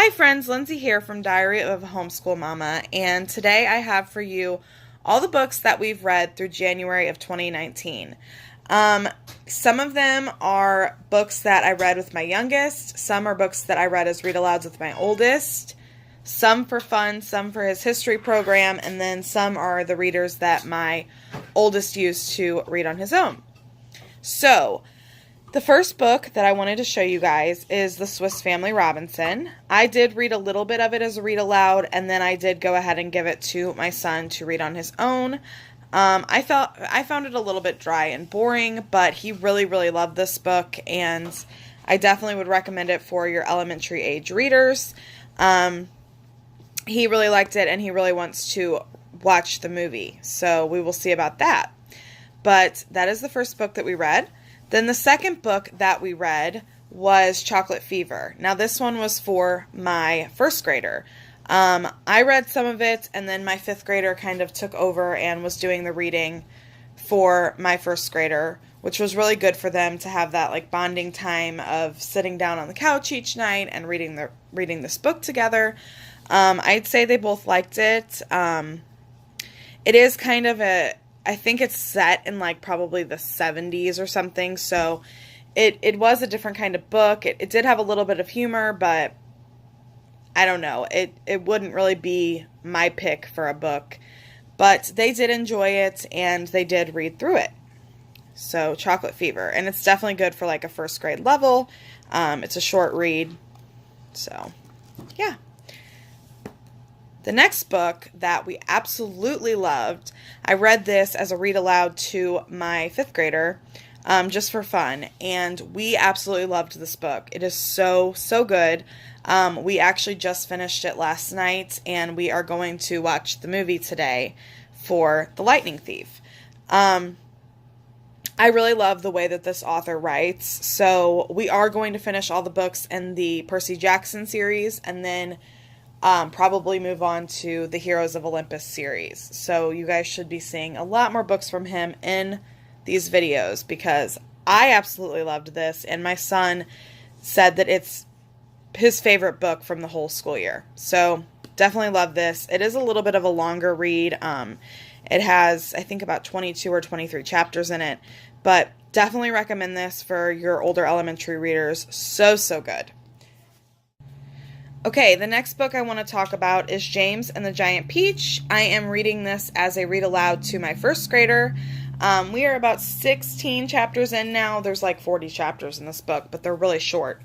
Hi friends, Lindsay here from Diary of a Homeschool Mama, and today I have for you all the books that we've read through January of 2019. Some of them are books that I read with my youngest, some are books that I read as read-alouds with my oldest, some for fun, some for his history program, and then some are the readers that my oldest used to read on his own. So, the first book that I wanted to show you guys is The Swiss Family Robinson. I did read a little bit of it as a read aloud, and then I did go ahead and give it to my son to read on his own. I found it a little bit dry and boring, but he really, really loved this book, and I definitely would recommend it for your elementary age readers. He really liked it, and he really wants to watch the movie, so we will see about that. But that is the first book that we read. Then the second book that we read was Chocolate Fever. Now this one was for my first grader. I read some of it, and then my fifth grader kind of took over and was doing the reading for my first grader, which was really good for them to have that like bonding time of sitting down on the couch each night and reading this book together. I'd say they both liked it. It is kind of I think it's set in like probably the 70s or something, so it was a different kind of book. It did have a little bit of humor, but I don't know. It wouldn't really be my pick for a book, but they did enjoy it, and they did read through it. So, Chocolate Fever, and it's definitely good for like a first grade level. It's a short read, so yeah. The next book that we absolutely loved, I read this as a read aloud to my fifth grader, just for fun, and we absolutely loved this book. It is so, so good. We actually just finished it last night, and we are going to watch the movie today for The Lightning Thief. I really love the way that this author writes, so we are going to finish all the books in the Percy Jackson series, and then probably move on to the Heroes of Olympus series. So you guys should be seeing a lot more books from him in these videos, because I absolutely loved this, and my son said that it's his favorite book from the whole school year. So definitely love this. It is a little bit of a longer read. It has, I think, about 22 or 23 chapters in it, but definitely recommend this for your older elementary readers. So, so good. Okay, the next book I want to talk about is James and the Giant Peach. I am reading this as a read aloud to my first grader. We are about 16 chapters in now. There's like 40 chapters in this book, but they're really short.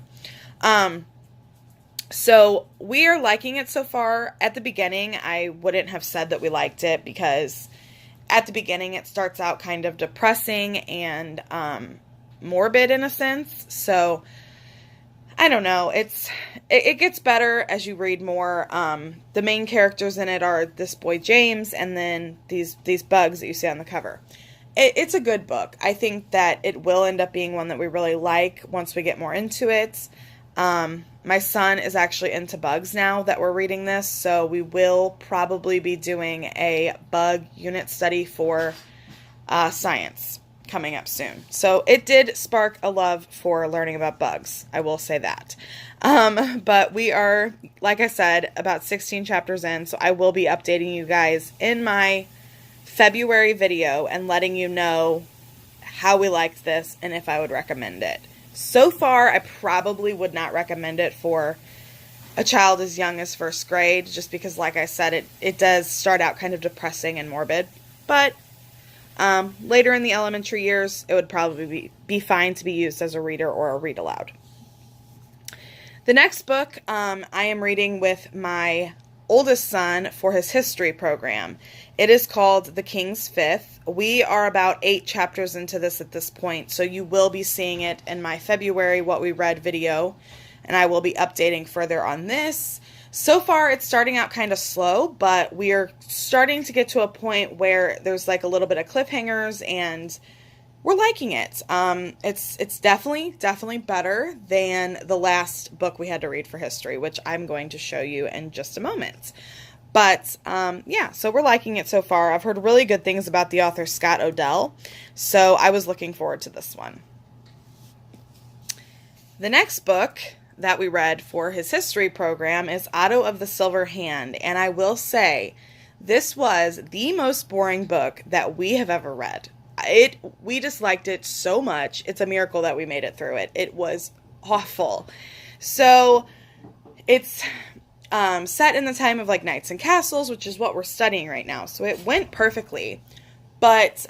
So we are liking it so far. At the beginning, I wouldn't have said that we liked it, because at the beginning it starts out kind of depressing and morbid in a sense. So I don't know. It gets better as you read more. The main characters in it are this boy James, and then these bugs that you see on the cover. It's a good book. I think that it will end up being one that we really like once we get more into it. My son is actually into bugs now that we're reading this, so we will probably be doing a bug unit study for science coming up soon. So it did spark a love for learning about bugs. I will say that. But we are, like I said, about 16 chapters in, so I will be updating you guys in my February video and letting you know how we liked this and if I would recommend it. So far, I probably would not recommend it for a child as young as first grade, just because, like I said, it does start out kind of depressing and morbid. But later in the elementary years, it would probably be fine to be used as a reader or a read aloud. The next book I am reading with my oldest son for his history program. It is called The King's Fifth. We are about 8 chapters into this at this point, so you will be seeing it in my February What We Read video, and I will be updating further on this. So far, it's starting out kind of slow, but we are starting to get to a point where there's like a little bit of cliffhangers, and we're liking it. It's definitely better than the last book we had to read for history, which I'm going to show you in just a moment. But, yeah, so we're liking it so far. I've heard really good things about the author Scott Odell, so I was looking forward to this one. The next book that we read for his history program is Otto of the Silver Hand. And I will say, this was the most boring book that we have ever read. We disliked it so much. It's a miracle that we made it through it. It was awful. So it's set in the time of like knights and castles, which is what we're studying right now. So it went perfectly. But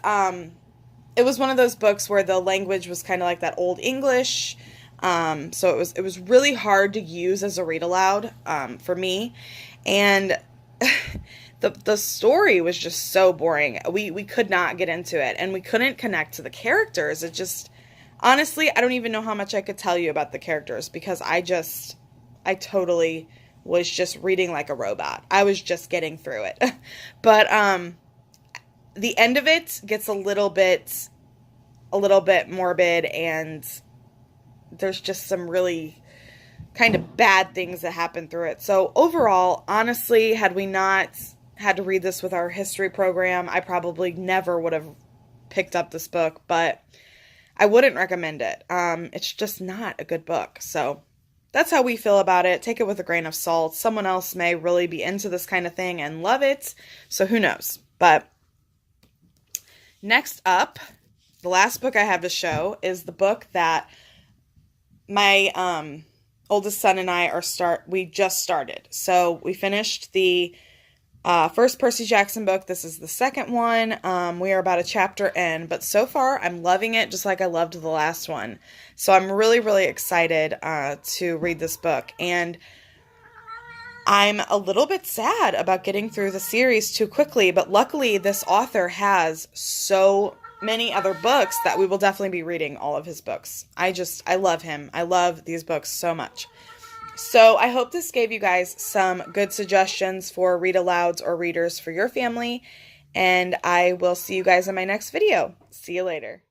it was one of those books where the language was kind of like that old English. So it was really hard to use as a read aloud for me. And the story was just so boring. We could not get into it, and we couldn't connect to the characters. It just, honestly, I don't even know how much I could tell you about the characters, because I totally was just reading like a robot. I was just getting through it. But the end of it gets a little bit morbid, and there's just some really kind of bad things that happen through it. So overall, honestly, had we not had to read this with our history program, I probably never would have picked up this book, but I wouldn't recommend it. It's just not a good book. So that's how we feel about it. Take it with a grain of salt. Someone else may really be into this kind of thing and love it. So who knows? But next up, the last book I have to show is the book that my oldest son and I we just started. So we finished the first Percy Jackson book. This is the second one. We are about a chapter in, but so far I'm loving it just like I loved the last one. So I'm really, really excited to read this book. And I'm a little bit sad about getting through the series too quickly, but luckily this author has so many other books that we will definitely be reading all of his books. I love him. I love these books so much. So I hope this gave you guys some good suggestions for read alouds or readers for your family. And I will see you guys in my next video. See you later.